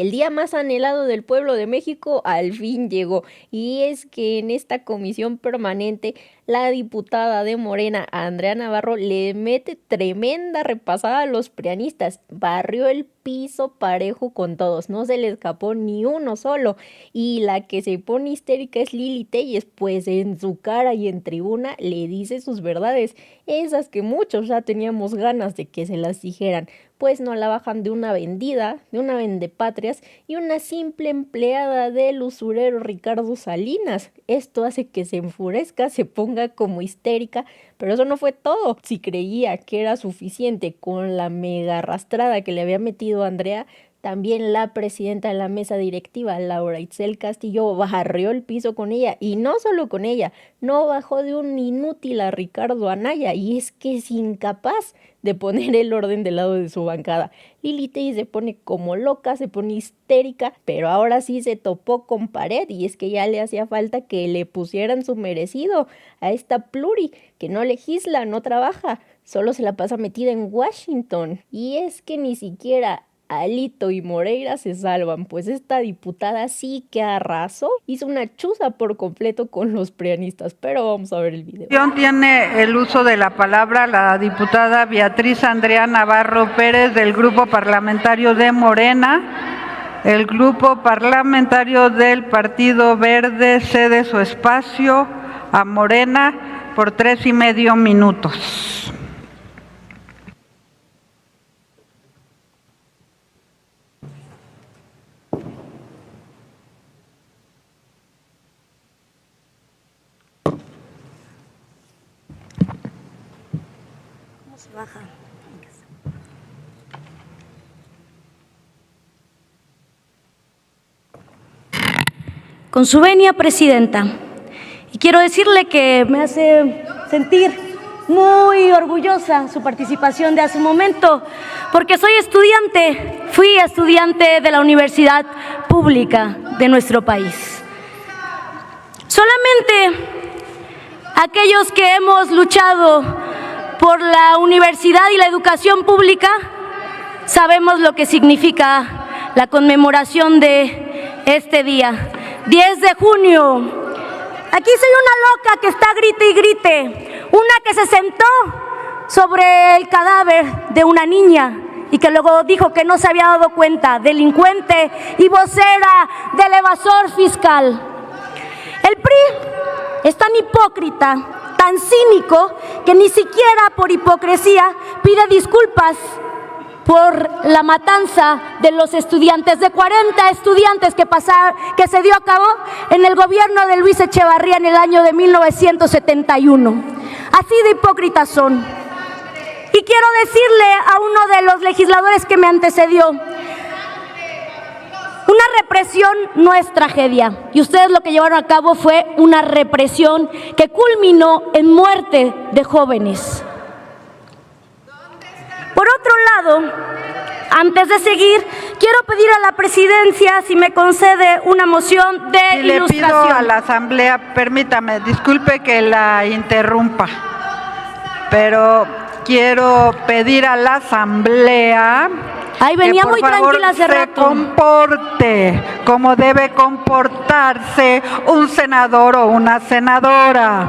el día más anhelado del pueblo de México al fin llegó, y es que en esta comisión permanente la diputada de Morena, Andrea Navarro, le mete tremenda repasada a los prianistas, barrió el piso parejo con todos, no se le escapó ni uno solo, y la que se pone histérica es Lili Telles, pues en su cara y en tribuna le dice sus verdades, esas que muchos ya teníamos ganas de que se las dijeran, pues no la bajan de una vendida, de una vendepatrias y una simple empleada del usurero Ricardo Salinas. Esto hace que se enfurezca, se ponga como histérica, pero eso no fue todo. Si creía que era suficiente con la mega arrastrada que le había metido Andrea, también la presidenta de la mesa directiva, Laura Itzel Castillo, barrió el piso con ella, y no solo con ella, no bajó de un inútil a Ricardo Anaya, y es que es incapaz de poner el orden del lado de su bancada. Lili Telles se pone como loca, se pone histérica, pero ahora sí se topó con pared, y es que ya le hacía falta que le pusieran su merecido a esta pluri, que no legisla, no trabaja, solo se la pasa metida en Washington, y es que ni siquiera Alito y Moreira se salvan, pues esta diputada sí que arrasó, hizo una chuza por completo con los prianistas, pero vamos a ver el video. Tiene el uso de la palabra la diputada Beatriz Andrea Navarro Pérez del Grupo Parlamentario de Morena. El Grupo Parlamentario del Partido Verde cede su espacio a Morena por 3.5 minutos. Baja. Con su venia, presidenta, y quiero decirle que me hace sentir muy orgullosa su participación de hace un momento, porque fui estudiante de la universidad pública de nuestro país. Solamente aquellos que hemos luchado por la universidad y la educación pública sabemos lo que significa la conmemoración de este día, 10 de junio. Aquí soy una loca que está grite y grite, una que se sentó sobre el cadáver de una niña y que luego dijo que no se había dado cuenta, delincuente y vocera del evasor fiscal. El PRI es tan hipócrita, tan cínico, que ni siquiera por hipocresía pide disculpas por la matanza de los estudiantes, de 40 estudiantes que se dio a cabo en el gobierno de Luis Echevarría en el año de 1971. Así de hipócritas son. Y quiero decirle a uno de los legisladores que me antecedió, una represión no es tragedia, y ustedes lo que llevaron a cabo fue una represión que culminó en muerte de jóvenes. Por otro lado, antes de seguir, quiero pedir a la presidencia si me concede una moción de ilustración. Le pido a la asamblea, permítame, disculpe que la interrumpa, pero quiero pedir a la asamblea Ahí venía que por muy favor tranquila hace rato. se comporte como debe comportarse un senador o una senadora.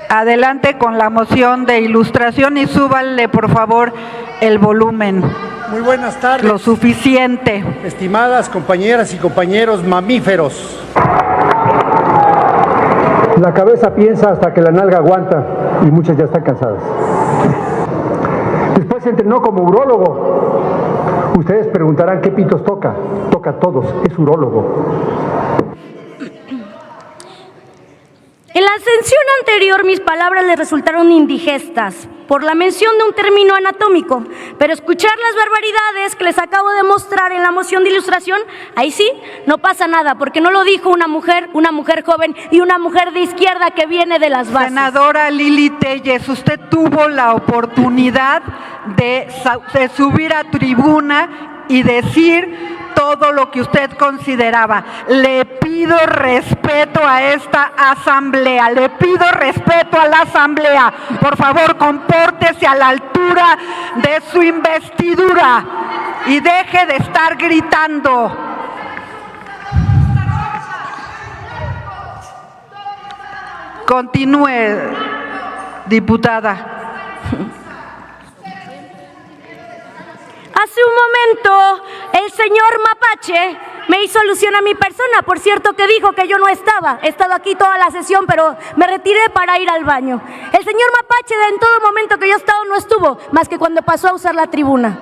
Adelante con la moción de ilustración y súbanle por favor el volumen. Muy buenas tardes. Lo suficiente. Estimadas compañeras y compañeros mamíferos. La cabeza piensa hasta que la nalga aguanta y muchas ya están cansadas. Después se entrenó como urólogo. Ustedes preguntarán qué pitos toca. Toca todos, es urólogo. En la sesión anterior mis palabras les resultaron indigestas por la mención de un término anatómico, pero escuchar las barbaridades que les acabo de mostrar en la moción de ilustración, ahí sí, no pasa nada, porque no lo dijo una mujer joven y una mujer de izquierda que viene de las bases. Senadora Lili Telles, usted tuvo la oportunidad de subir a tribuna y decir todo lo que usted consideraba. Le pido respeto a esta asamblea, le pido respeto a la asamblea. Por favor, compórtese a la altura altura de su investidura y deje de estar gritando. Continúe, diputada. Hace un momento el señor Mapache me hizo alusión a mi persona, por cierto que dijo que yo no estaba. He estado aquí toda la sesión, pero me retiré para ir al baño. El señor Mapache en todo momento que yo he estado no estuvo, más que cuando pasó a usar la tribuna.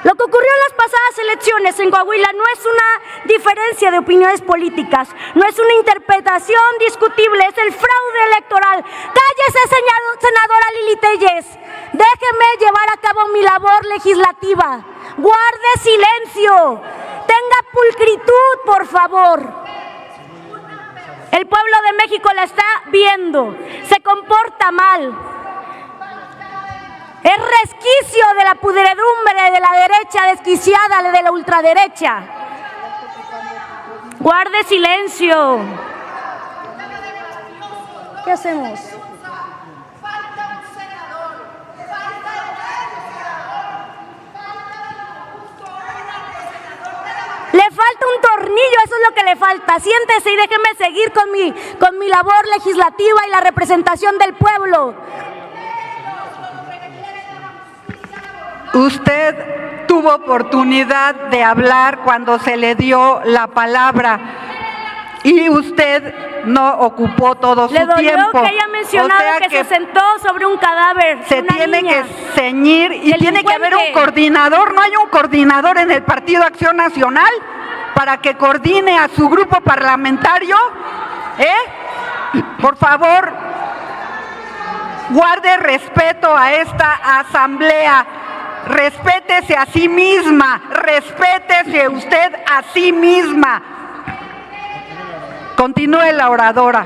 Lo que ocurrió en las pasadas elecciones en Coahuila no es una diferencia de opiniones políticas, no es una interpretación discutible, es el fraude electoral. Cállese, senadora Lili Telles, déjeme llevar a cabo mi labor legislativa. Guarde silencio, tenga pulcritud, por favor. El pueblo de México la está viendo, se comporta mal. Es resquicio de la pudredumbre de la derecha desquiciada, de la ultraderecha. Guarde silencio. ¿Qué hacemos? Le falta un tornillo, eso es lo que le falta. Siéntese y déjeme seguir con mi labor legislativa y la representación del pueblo. Usted tuvo oportunidad de hablar cuando se le dio la palabra y usted no ocupó todo su tiempo. Le dolió que haya mencionado que se sentó sobre un cadáver. Se tiene que ceñir y tiene que haber un coordinador. ¿No hay un coordinador en el Partido Acción Nacional para que coordine a su grupo parlamentario? Por favor, guarde respeto a esta asamblea. Respétese a sí misma, respétese usted a sí misma. Continúe la oradora.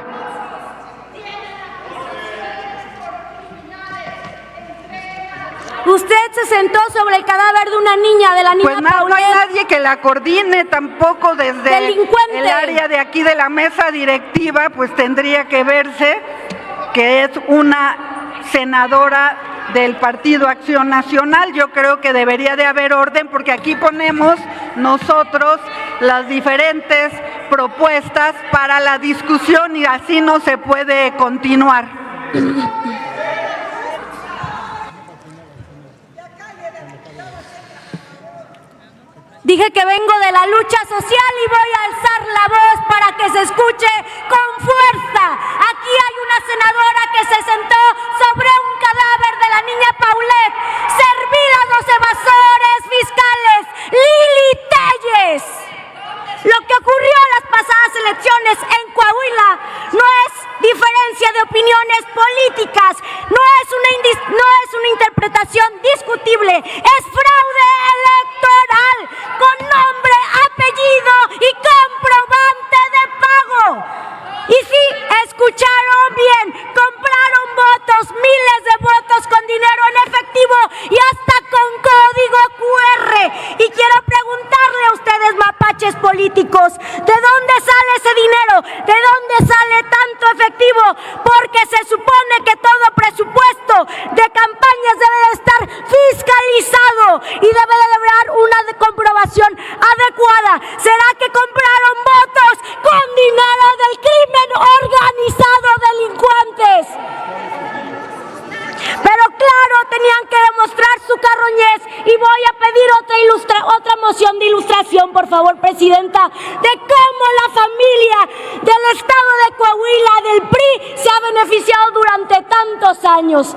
Usted se sentó sobre el cadáver de una niña, de la niña Pues Paulette. No hay nadie que la coordine tampoco desde el área de aquí de la mesa directiva, pues tendría que verse que es una senadora del Partido Acción Nacional. Yo creo que debería de haber orden porque aquí ponemos nosotros las diferentes propuestas para la discusión y así no se puede continuar. Dije que vengo de la lucha social y voy a alzar la voz para que se escuche con fuerza. Aquí hay una senadora que se sentó sobre un cadáver de la niña Paulette, servida a los evasores fiscales. Lili Telles. Lo que ocurrió en las pasadas elecciones en Coahuila no es diferencia de opiniones políticas, no es una interpretación discutible, es fraude electoral con nombre, apellido y comprobante de pago. Y sí, escucharon bien, compraron votos, miles de votos con dinero en efectivo y hasta con código QR. Y quiero preguntarle a ustedes, mapaches políticos, ¿de dónde sale ese dinero? ¿De dónde sale tanto efectivo? Porque se supone que todo presupuesto de campañas debe de estar fiscalizado y debe de haber una comprobación adecuada. ¿Será que compraron votos con dinero del crimen organizado, delincuentes? Pero claro, tenían que demostrar su carroñez y voy a pedir otra moción de ilustración, por favor, presidenta, de cómo la familia del estado de Coahuila, del PRI, se ha beneficiado durante tantos años.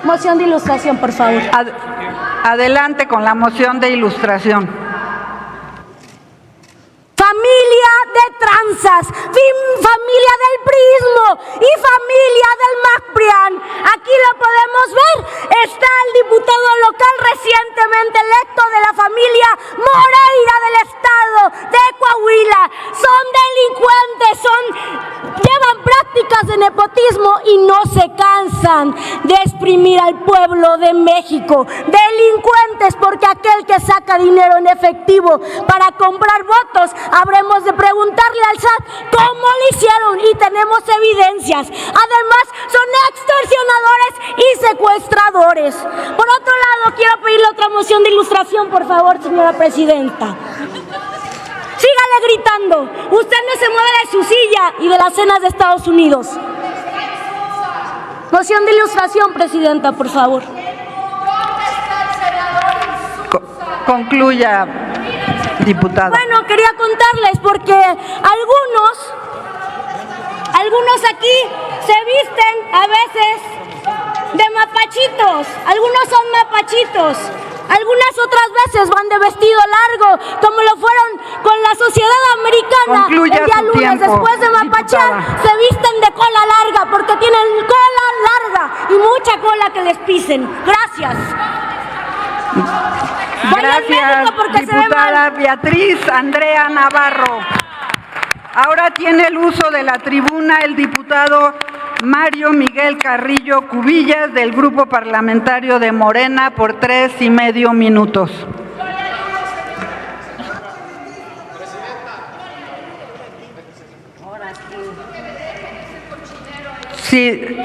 Moción de ilustración, por favor. Adelante con la moción de ilustración. Familia de tranzas, familia del priismo y familia del MACPRIAN. Aquí lo podemos ver. Está el diputado local recientemente electo de la familia Moreira del estado de Coahuila. Son delincuentes, llevan prácticas de nepotismo y no se cansan de exprimir al pueblo de México. Delincuentes, porque aquel que saca dinero en efectivo para comprar votos, habremos de preguntarle al SAT cómo lo hicieron, y tenemos evidencias. Además, son extorsionadores y secuestradores. Por otro lado, quiero pedirle otra moción de ilustración, por favor, señora presidenta. Sígale gritando. Usted no se mueve de su silla y de las cenas de Estados Unidos. Moción de ilustración, presidenta, por favor. Concluya, diputada. Bueno, quería contarles porque algunos aquí se visten a veces de mapachitos. Algunos son mapachitos. Algunas otras veces van de vestido largo, como lo fueron con la sociedad americana. Concluya el día su lunes, tiempo, después de mapachear, diputada. se visten de cola larga porque tienen cola larga y mucha cola que les pisen. Gracias. Gracias, diputada Beatriz Andrea Navarro. Ahora tiene el uso de la tribuna el diputado Mario Miguel Carrillo Cubillas, del Grupo Parlamentario de Morena, por 3.5 minutos. Sí.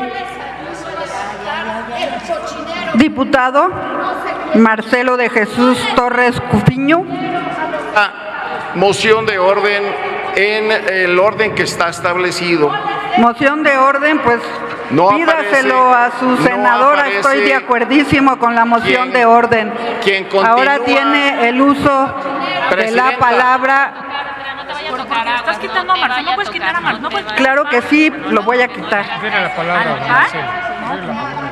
Diputado Marcelo de Jesús Torres Cufiño. Moción de orden en el orden que está establecido. Moción de orden, pues No pídaselo aparece, a su no senadora. aparece Estoy de acuerdísimo con la moción quien- de orden. quien continúa. Ahora tiene el uso de la Presidenta. palabra. Estás quitando a Marcelo, no puedes quitar a Marcelo, no puedes quitar. Claro que sí, lo voy a quitar. Tiene la palabra, don Marcelo. Tiene la palabra.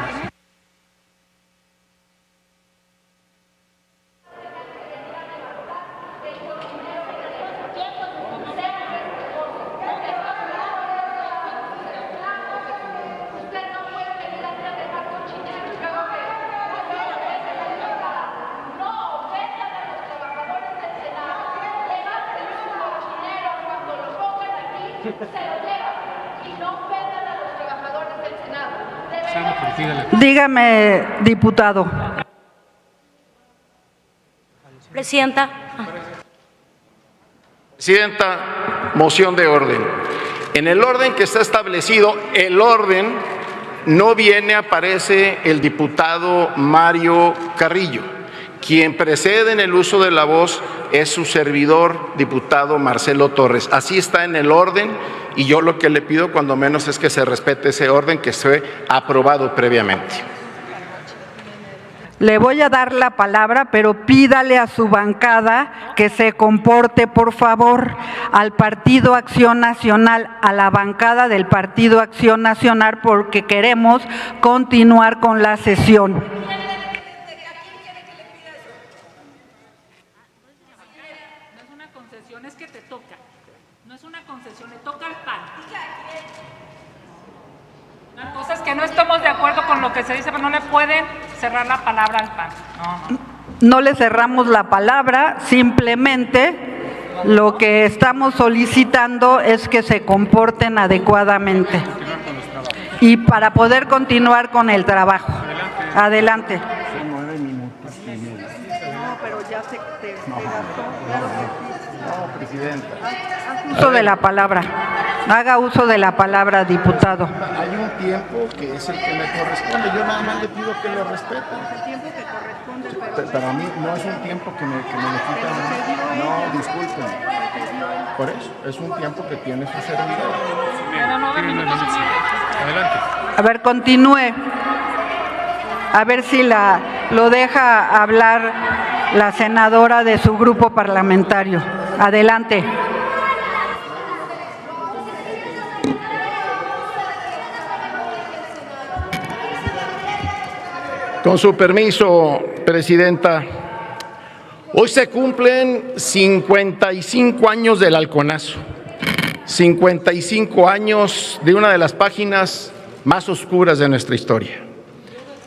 Dígame, diputado. Presidenta. Presidenta, moción de orden. En el orden que está establecido, el orden no viene, aparece el diputado Mario Carrillo. Quien precede en el uso de la voz es su servidor, diputado Marcelo Torres. Así está en el orden, y yo lo que le pido cuando menos es que se respete ese orden que fue aprobado previamente. Le voy a dar la palabra, pero pídale a su bancada que se comporte, por favor, al Partido Acción Nacional, a la bancada del Partido Acción Nacional, porque queremos continuar con la sesión. Es que te toca, no es una concesión, le toca al PAN. La cosa es que no estamos de acuerdo con lo que se dice, pero no le pueden cerrar la palabra al PAN. No le cerramos la palabra, simplemente lo que estamos solicitando es que se comporten adecuadamente y para poder continuar con el trabajo. Adelante. No, pero ya se gastó, claro que sí. No, presidenta. Uso de la palabra. Haga uso de la palabra, diputado. Hay un tiempo que es el que me corresponde. Yo nada más le pido que lo respeten. El tiempo que corresponde, Para mí no es un tiempo que me lo quitan. No, disculpen. Por eso, es un tiempo que tiene su servidor. Adelante. A ver, continúe. A ver si lo deja hablar la senadora de su grupo parlamentario. Adelante. Con su permiso, presidenta, hoy se cumplen 55 años del halconazo, 55 años de una de las páginas más oscuras de nuestra historia,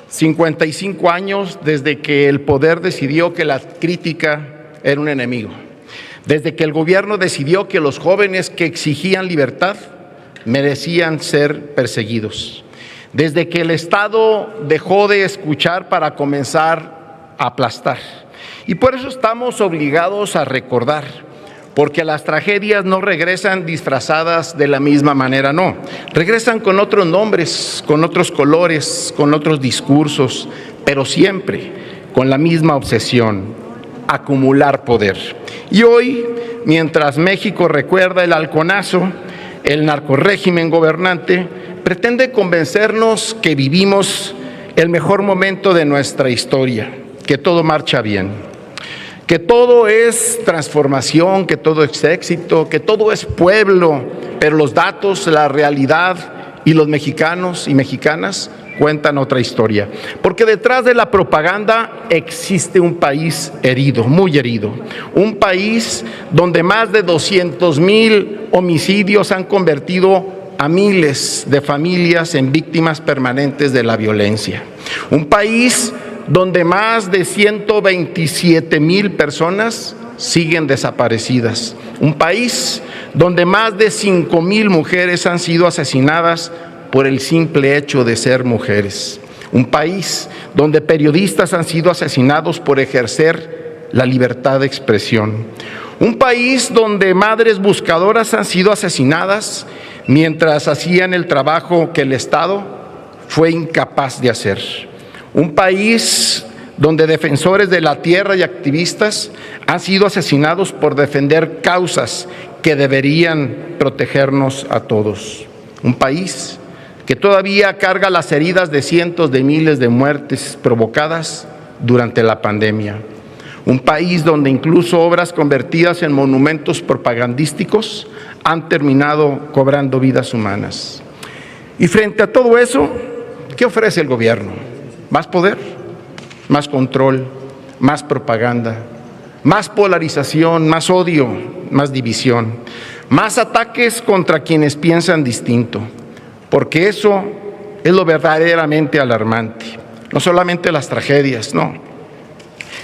55 años desde que el poder decidió que la crítica era un enemigo, desde que el gobierno decidió que los jóvenes que exigían libertad merecían ser perseguidos, desde que el Estado dejó de escuchar para comenzar a aplastar. Y por eso estamos obligados a recordar, porque las tragedias no regresan disfrazadas de la misma manera, no. Regresan con otros nombres, con otros colores, con otros discursos, pero siempre con la misma obsesión: acumular poder. Y hoy, mientras México recuerda el halconazo, el narcorrégimen gobernante pretende convencernos que vivimos el mejor momento de nuestra historia, que todo marcha bien, que todo es transformación, que todo es éxito, que todo es pueblo, pero los datos, la realidad y los mexicanos y mexicanas cuentan otra historia. Porque detrás de la propaganda existe un país herido, muy herido. Un país donde más de 200,000 homicidios han convertido a miles de familias en víctimas permanentes de la violencia. Un país donde más de 127,000 personas siguen desaparecidas. Un país donde más de 5,000 mujeres han sido asesinadas por el simple hecho de ser mujeres. Un país donde periodistas han sido asesinados por ejercer la libertad de expresión. Un país donde madres buscadoras han sido asesinadas mientras hacían el trabajo que el Estado fue incapaz de hacer. Un país donde defensores de la tierra y activistas han sido asesinados por defender causas que deberían protegernos a todos. Un país que todavía carga las heridas de cientos de miles de muertes provocadas durante la pandemia. Un país donde incluso obras convertidas en monumentos propagandísticos han terminado cobrando vidas humanas. Y frente a todo eso, ¿qué ofrece el gobierno? Más poder, más control, más propaganda, más polarización, más odio, más división, más ataques contra quienes piensan distinto. Porque eso es lo verdaderamente alarmante. No solamente las tragedias, no,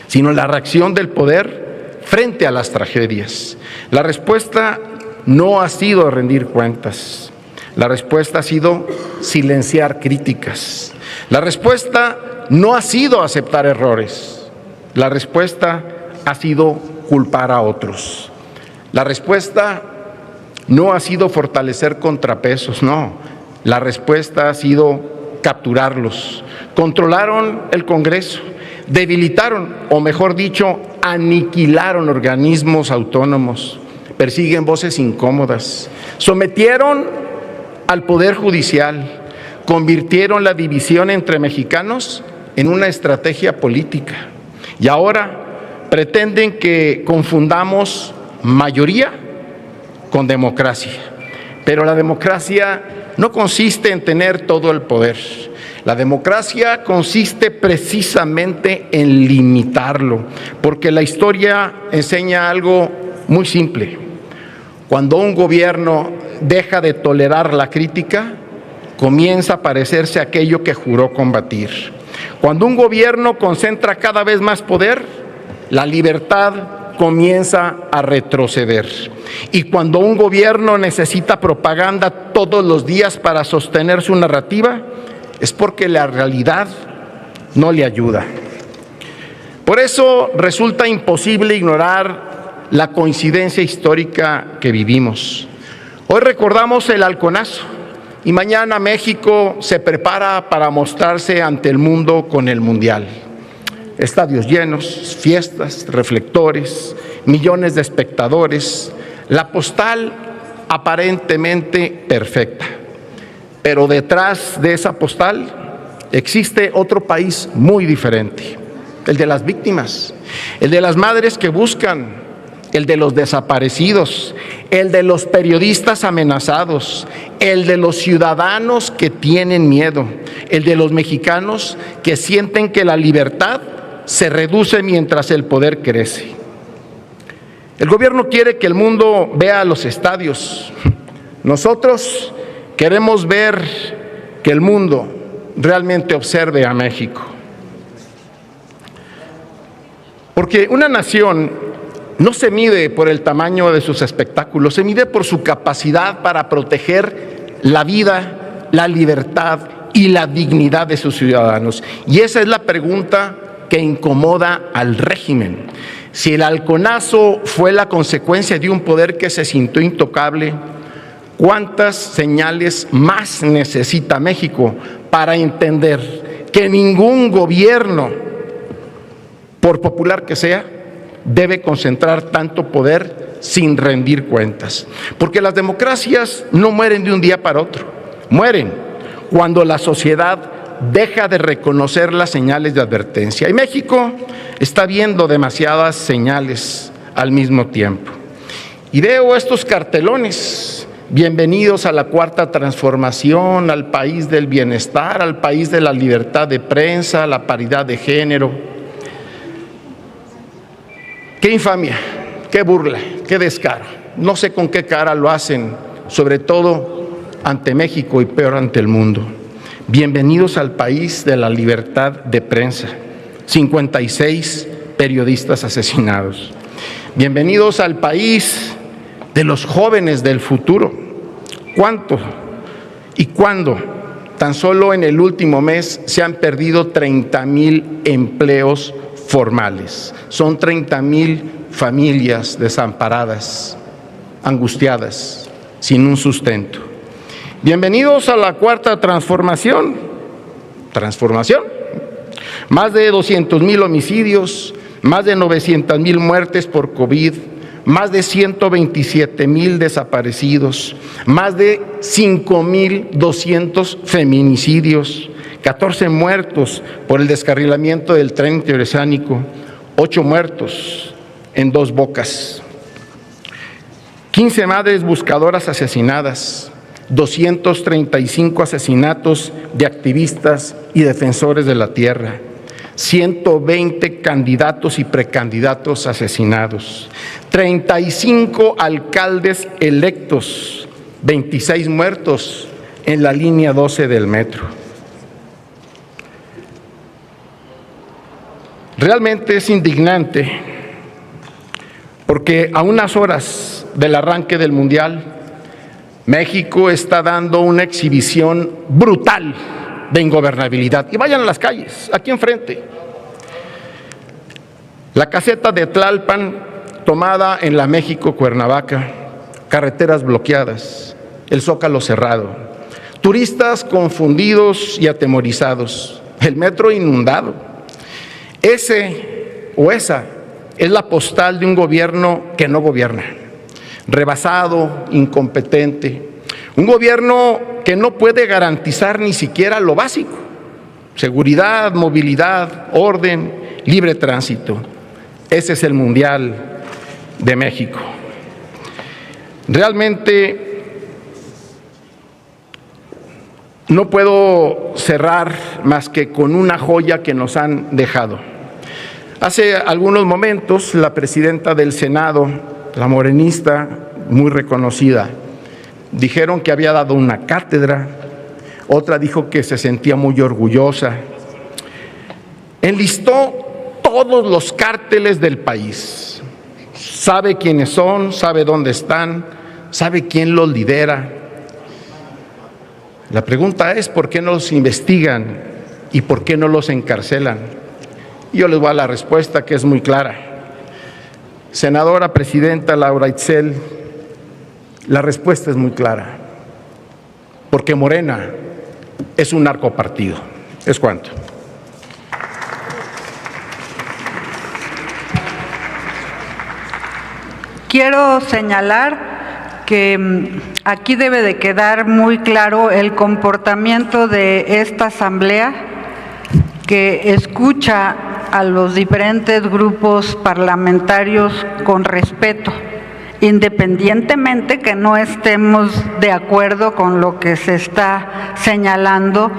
sino la reacción del poder frente a las tragedias. La respuesta no ha sido rendir cuentas. La respuesta ha sido silenciar críticas. La respuesta no ha sido aceptar errores. La respuesta ha sido culpar a otros. La respuesta no ha sido fortalecer contrapesos, no. La respuesta ha sido capturarlos. Controlaron el Congreso, debilitaron, o mejor dicho, aniquilaron organismos autónomos, persiguen voces incómodas, sometieron al Poder Judicial, convirtieron la división entre mexicanos en una estrategia política y ahora pretenden que confundamos mayoría con democracia. Pero la democracia no consiste en tener todo el poder. La democracia consiste precisamente en limitarlo, porque la historia enseña algo muy simple. Cuando un gobierno deja de tolerar la crítica, comienza a parecerse a aquello que juró combatir. Cuando un gobierno concentra cada vez más poder, la libertad comienza a retroceder. Y cuando un gobierno necesita propaganda todos los días para sostener su narrativa, es porque la realidad no le ayuda. Por eso resulta imposible ignorar la coincidencia histórica que vivimos. Hoy recordamos el halconazo y mañana México se prepara para mostrarse ante el mundo con el Mundial. Estadios llenos, fiestas, reflectores, millones de espectadores, la postal aparentemente perfecta. Pero detrás de esa postal existe otro país muy diferente, el de las víctimas, el de las madres que buscan, el de los desaparecidos, el de los periodistas amenazados, el de los ciudadanos que tienen miedo, el de los mexicanos que sienten que la libertad se reduce mientras el poder crece. El gobierno quiere que el mundo vea los estadios. Nosotros queremos ver que el mundo realmente observe a México. Porque una nación no se mide por el tamaño de sus espectáculos, se mide por su capacidad para proteger la vida, la libertad y la dignidad de sus ciudadanos. Y esa es la pregunta que incomoda al régimen. Si el halconazo fue la consecuencia de un poder que se sintió intocable, ¿cuántas señales más necesita México para entender que ningún gobierno, por popular que sea, debe concentrar tanto poder sin rendir cuentas? Porque las democracias no mueren de un día para otro, mueren cuando la sociedad deja de reconocer las señales de advertencia. Y México está viendo demasiadas señales al mismo tiempo. Y veo estos cartelones: bienvenidos a la Cuarta Transformación, al país del bienestar, al país de la libertad de prensa, la paridad de género. ¡Qué infamia! ¡Qué burla! ¡Qué descaro! No sé con qué cara lo hacen, sobre todo ante México y peor ante el mundo. Bienvenidos al país de la libertad de prensa. 56 periodistas asesinados. Bienvenidos al país de los jóvenes del futuro. ¿Cuánto y cuándo? Tan solo en el último mes se han perdido 30,000 empleos formales. Son 30,000 familias desamparadas, angustiadas, sin un sustento. Bienvenidos a la Cuarta Transformación. ¿Transformación? Más de 200,000 homicidios, más de 900,000 muertes por COVID, más de 127,000 desaparecidos, más de 5,200 feminicidios, 14 muertos por el descarrilamiento del tren interoceánico, 8 muertos en Dos Bocas, 15 madres buscadoras asesinadas, 235 asesinatos de activistas y defensores de la tierra, 120 candidatos y precandidatos asesinados, 35 alcaldes electos, 26 muertos en la línea 12 del metro. Realmente es indignante porque a unas horas del arranque del Mundial, México está dando una exhibición brutal de ingobernabilidad. Y vayan a las calles, aquí enfrente. La caseta de Tlalpan tomada en la México-Cuernavaca, carreteras bloqueadas, el Zócalo cerrado, turistas confundidos y atemorizados, el metro inundado. Ese o esa es la postal de un gobierno que no gobierna. Rebasado, incompetente, un gobierno que no puede garantizar ni siquiera lo básico: seguridad, movilidad, orden, libre tránsito. Ese es el Mundial de México. Realmente no puedo cerrar más que con una joya que nos han dejado. Hace algunos momentos la presidenta del Senado, la morenista muy reconocida, dijeron que había dado una cátedra, otra dijo que se sentía muy orgullosa. Enlistó todos los cárteles del país, sabe quiénes son, sabe dónde están, sabe quién los lidera. La pregunta es: ¿por qué no los investigan y por qué no los encarcelan? Yo les voy a dar la respuesta, que es muy clara. Senadora presidenta Laura Itzel, la respuesta es muy clara: porque Morena es un narcopartido. Es cuanto. Quiero señalar que aquí debe de quedar muy claro el comportamiento de esta asamblea, que escucha a los diferentes grupos parlamentarios con respeto, independientemente que no estemos de acuerdo con lo que se está señalando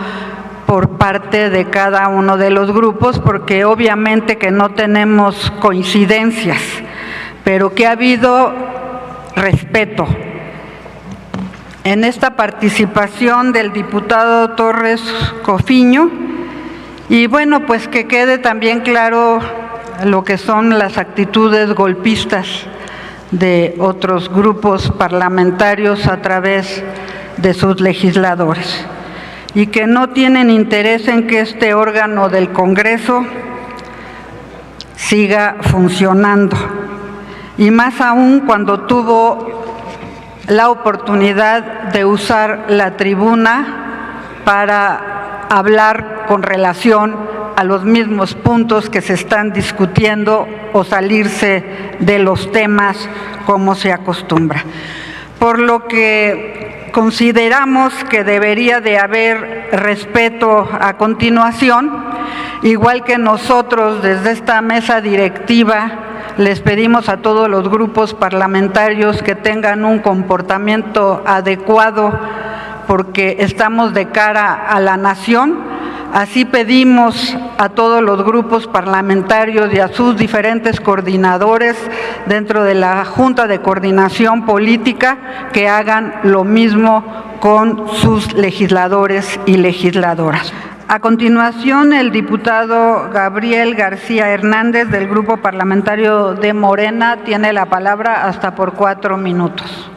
por parte de cada uno de los grupos, porque obviamente que no tenemos coincidencias, pero que ha habido respeto. En esta participación del diputado Torres Cofiño, y bueno, pues que quede también claro lo que son las actitudes golpistas de otros grupos parlamentarios a través de sus legisladores. y que no tienen interés en que este órgano del Congreso siga funcionando. Y más aún cuando tuvo la oportunidad de usar la tribuna para hablar con relación a los mismos puntos que se están discutiendo o salirse de los temas como se acostumbra. Por lo que consideramos que debería de haber respeto a continuación, igual que nosotros desde esta mesa directiva les pedimos a todos los grupos parlamentarios que tengan un comportamiento adecuado porque estamos de cara a la nación. Así pedimos a todos los grupos parlamentarios y a sus diferentes coordinadores dentro de la Junta de Coordinación Política que hagan lo mismo con sus legisladores y legisladoras. A continuación, el diputado Gabriel García Hernández del Grupo Parlamentario de Morena tiene la palabra hasta por 4 minutos.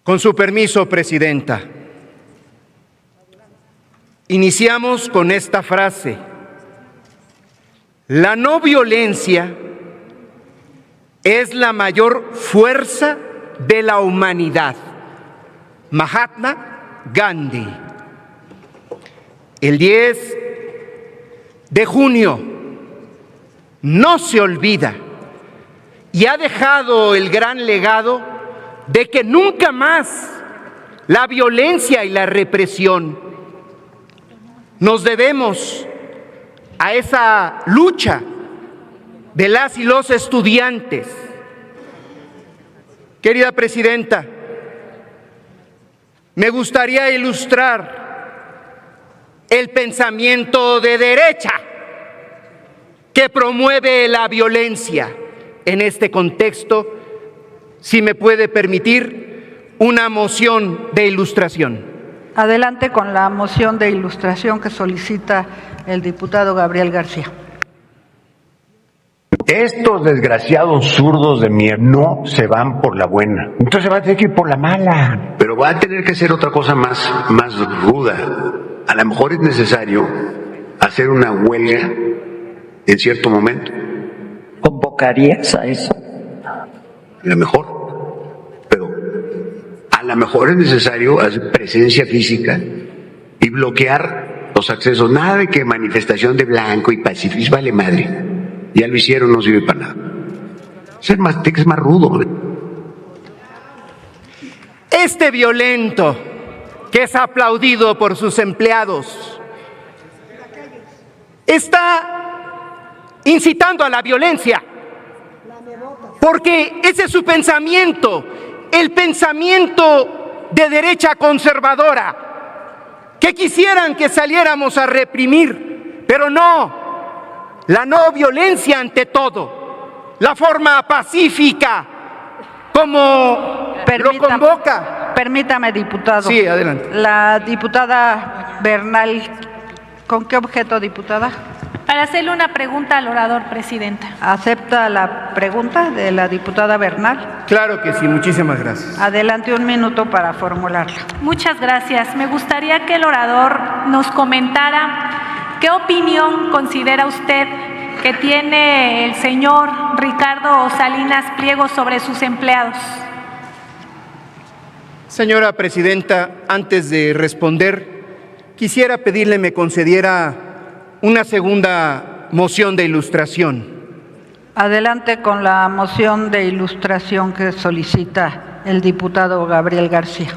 Con su permiso, Presidenta, iniciamos con esta frase: la no violencia es la mayor fuerza de la humanidad. Mahatma Gandhi. El 10 de junio no se olvida y ha dejado el gran legado de que nunca más la violencia y la represión. Nos debemos a esa lucha de las y los estudiantes. Querida Presidenta, me gustaría ilustrar el pensamiento de derecha que promueve la violencia en este contexto. Si me puede permitir, una moción de ilustración. Adelante con la moción de ilustración que solicita el diputado Gabriel García. Estos desgraciados zurdos de mierda no se van por la buena. Entonces va a tener que ir por la mala. Pero va a tener que hacer otra cosa más ruda. A lo mejor es necesario hacer una huelga en cierto momento. ¿Convocarías a eso? A lo mejor, pero a lo mejor es necesario hacer presencia física y bloquear los accesos. Nada de que manifestación de blanco y pacifismo, vale madre. Ya lo hicieron, no sirve para nada. Es más rudo. Este violento que es aplaudido por sus empleados está incitando a la violencia. Porque ese es su pensamiento, el pensamiento de derecha conservadora, que quisieran que saliéramos a reprimir, pero no, la no violencia ante todo, la forma pacífica, como lo convoca. Permítame, diputado. Sí, adelante. La diputada Bernal, ¿con qué objeto, diputada? Para hacerle una pregunta al orador, Presidenta. ¿Acepta la pregunta de la diputada Bernal? Claro que sí, muchísimas gracias. Adelante, 1 minuto para formularla. Muchas gracias. Me gustaría que el orador nos comentara qué opinión considera usted que tiene el señor Ricardo Salinas Pliego sobre sus empleados. Señora Presidenta, antes de responder, quisiera pedirle me concediera una segunda moción de ilustración. Adelante con la moción de ilustración que solicita el diputado Gabriel García.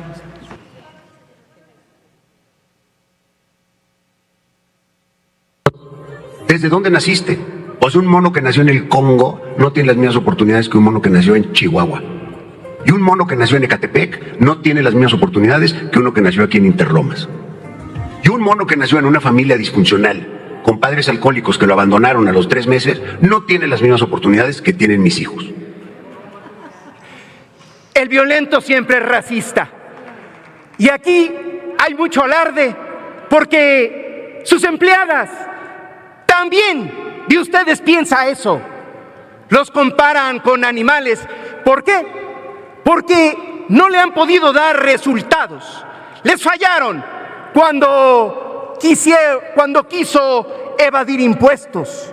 ¿Desde dónde naciste? O sea, un mono que nació en el Congo no tiene las mismas oportunidades que un mono que nació en Chihuahua. Y un mono que nació en Ecatepec no tiene las mismas oportunidades que uno que nació aquí en Interlomas. mono que nació en una familia disfuncional, con padres alcohólicos que lo abandonaron a los 3 meses, no tiene las mismas oportunidades que tienen mis hijos. El violento siempre es racista. Y aquí hay mucho alarde porque sus empleadas también de ustedes piensa eso. Los comparan con animales. ¿Por qué? Porque no le han podido dar resultados. Les fallaron cuando quiso evadir impuestos.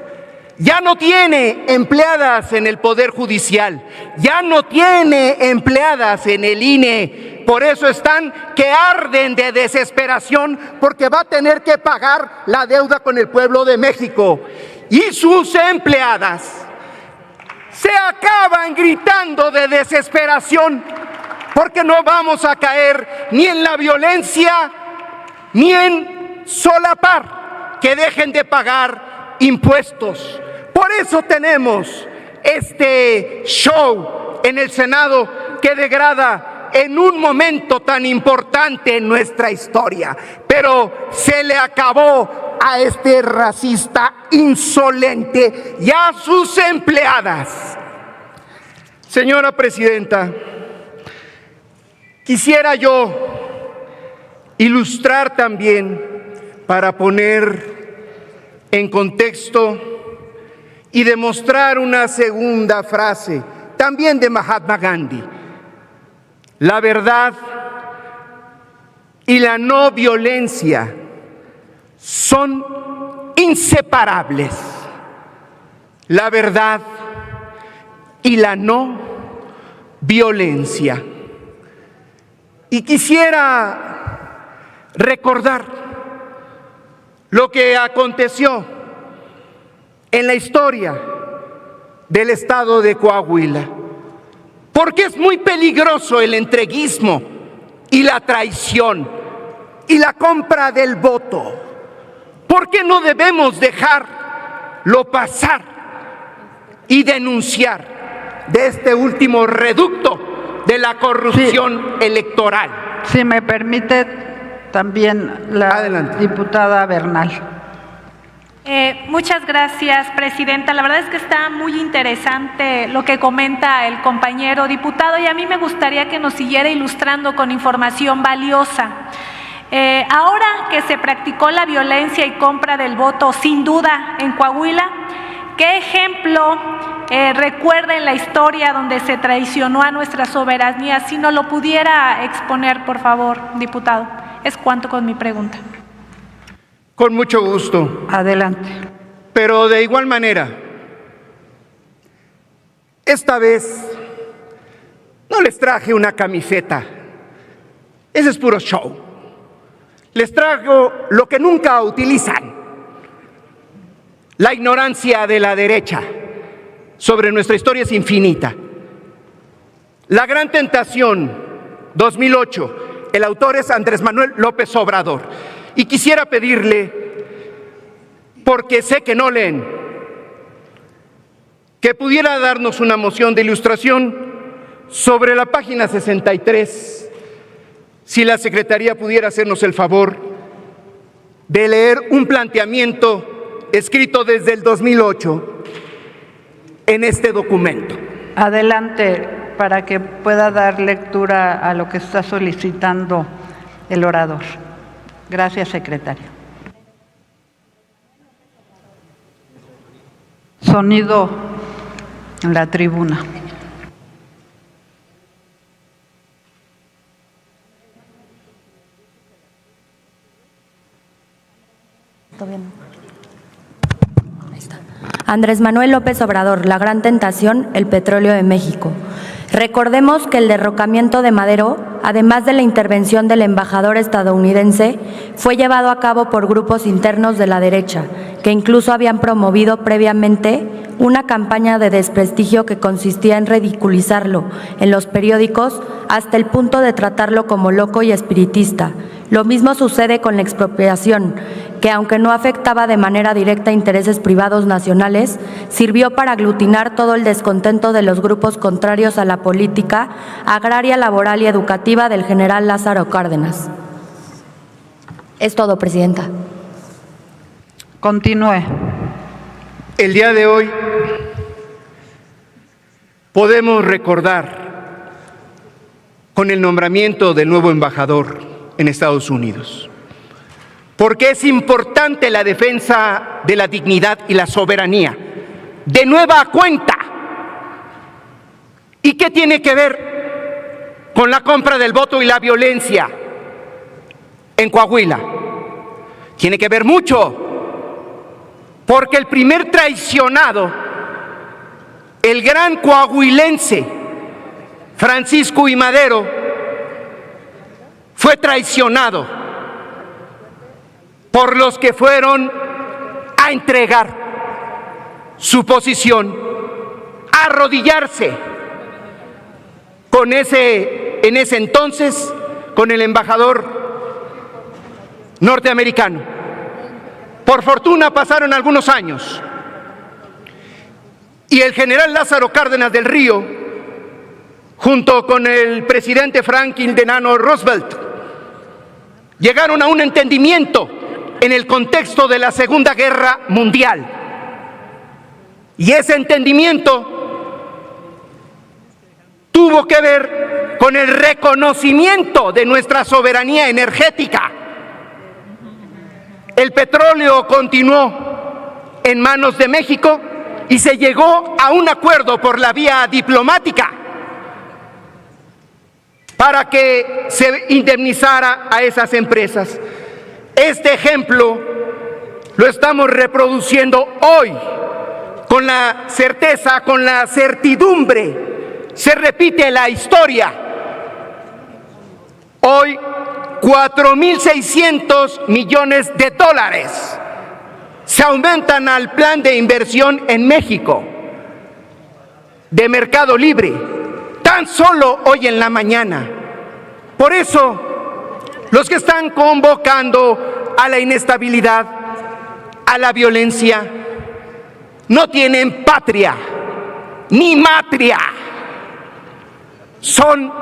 Ya no tiene empleadas en el Poder Judicial, ya no tiene empleadas en el INE. Por eso están que arden de desesperación porque va a tener que pagar la deuda con el pueblo de México. Y sus empleadas se acaban gritando de desesperación porque no vamos a caer ni en la violencia ni en solapar que dejen de pagar impuestos. Por eso tenemos este show en el Senado que degrada en un momento tan importante en nuestra historia. Pero se le acabó a este racista insolente y a sus empleadas. Señora Presidenta, quisiera yo ilustrar también para poner en contexto y demostrar una segunda frase, también de Mahatma Gandhi. La verdad y la no violencia son inseparables. La verdad y la no violencia. Y quisiera recordar lo que aconteció en la historia del estado de Coahuila, porque es muy peligroso el entreguismo y la traición y la compra del voto. ¿Por qué no debemos dejarlo pasar y denunciar de este último reducto de la corrupción electoral? Si me permite, también la diputada Bernal. Muchas gracias, Presidenta. La verdad es que está muy interesante lo que comenta el compañero diputado y a mí me gustaría que nos siguiera ilustrando con información valiosa. Ahora que se practicó la violencia y compra del voto, sin duda, en Coahuila, ¿qué ejemplo recuerda en la historia donde se traicionó a nuestra soberanía? Si no lo pudiera exponer, por favor, diputado. Es cuanto con mi pregunta. Con mucho gusto. Adelante. Pero de igual manera, esta vez no les traje una camiseta. Ese es puro show. Les traigo lo que nunca utilizan: la ignorancia de la derecha sobre nuestra historia es infinita. La Gran Tentación, 2008, el autor es Andrés Manuel López Obrador. Y quisiera pedirle, porque sé que no leen, que pudiera darnos una moción de ilustración sobre la página 63. Si la Secretaría pudiera hacernos el favor de leer un planteamiento escrito desde el 2008 en este documento. Adelante, para que pueda dar lectura a lo que está solicitando el orador. Gracias, secretario. Sonido en la tribuna. Andrés Manuel López Obrador, La Gran Tentación, el petróleo de México. Recordemos que el derrocamiento de Madero, además de la intervención del embajador estadounidense, fue llevado a cabo por grupos internos de la derecha, que incluso habían promovido previamente una campaña de desprestigio que consistía en ridiculizarlo en los periódicos hasta el punto de tratarlo como loco y espiritista. Lo mismo sucede con la expropiación, que aunque no afectaba de manera directa a intereses privados nacionales, sirvió para aglutinar todo el descontento de los grupos contrarios a la política agraria, laboral y educativa del general Lázaro Cárdenas. Es todo, Presidenta. Continúe. El día de hoy podemos recordar con el nombramiento del nuevo embajador en Estados Unidos, porque es importante la defensa de la dignidad y la soberanía, de nueva cuenta. ¿Y qué tiene que ver con la compra del voto y la violencia en Coahuila? Tiene que ver mucho, porque el primer traicionado, el gran coahuilense Francisco I. Madero, fue traicionado por los que fueron a entregar su posición, a arrodillarse en ese entonces con el embajador norteamericano. Por fortuna pasaron algunos años y el general Lázaro Cárdenas del Río, junto con el presidente Franklin Delano Roosevelt, llegaron a un entendimiento en el contexto de la Segunda Guerra Mundial. Y ese entendimiento tuvo que ver con el reconocimiento de nuestra soberanía energética. El petróleo continuó en manos de México y se llegó a un acuerdo por la vía diplomática para que se indemnizara a esas empresas. Este ejemplo lo estamos reproduciendo hoy con la certeza, con la certidumbre. Se repite la historia. Hoy 4.600 millones de dólares se aumentan al plan de inversión en México de Mercado Libre, tan solo hoy en la mañana. Por eso, los que están convocando a la inestabilidad, a la violencia, no tienen patria ni matria. Son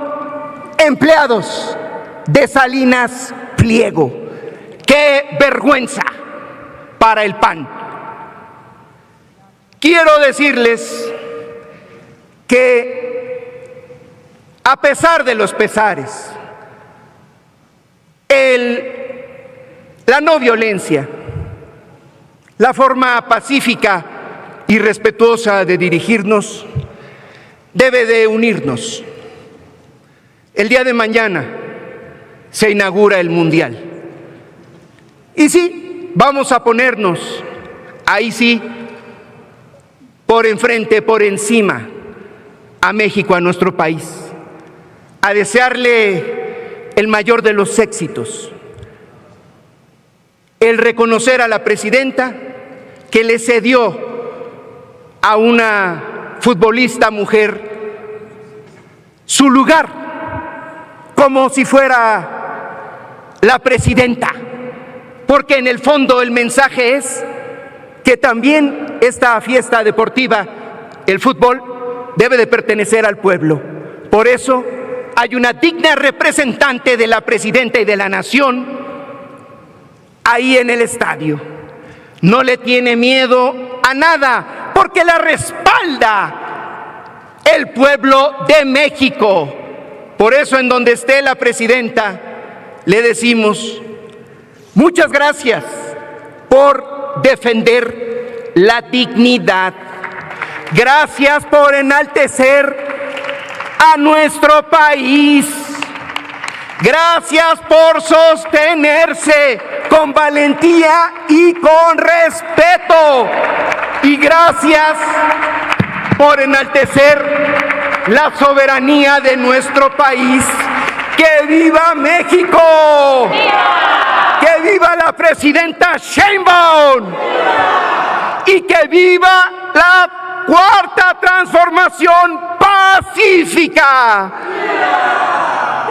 empleados de Salinas Pliego. ¡Qué vergüenza para el PAN! Quiero decirles que a pesar de los pesares, la no violencia, la forma pacífica y respetuosa de dirigirnos debe de unirnos. El día de mañana se inaugura el Mundial. Y sí, vamos a ponernos, ahí sí, por enfrente, por encima, a México, a nuestro país, a desearle el mayor de los éxitos, el reconocer a la presidenta que le cedió a una futbolista mujer su lugar como si fuera la presidenta, porque en el fondo el mensaje es que también esta fiesta deportiva, el fútbol, debe de pertenecer al pueblo. Por eso hay una digna representante de la presidenta y de la nación ahí en el estadio. No le tiene miedo a nada, porque la respalda el pueblo de México. Por eso, en donde esté la presidenta, le decimos muchas gracias por defender la dignidad. Gracias por enaltecer a nuestro país. Gracias por sostenerse con valentía y con respeto. Y gracias por enaltecer la soberanía de nuestro país. ¡Que viva México! ¡Viva! ¡Que viva la presidenta Sheinbaum! ¡Viva! ¡Y que viva la cuarta transformación pacífica!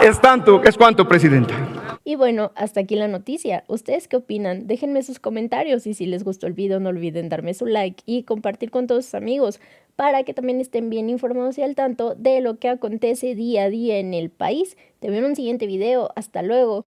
¡Viva! Es cuanto, presidenta. Y bueno, hasta aquí la noticia. ¿Ustedes qué opinan? Déjenme sus comentarios y si les gustó el video no olviden darme su like y compartir con todos sus amigos para que también estén bien informados y al tanto de lo que acontece día a día en el país. Te veo en un siguiente video. Hasta luego.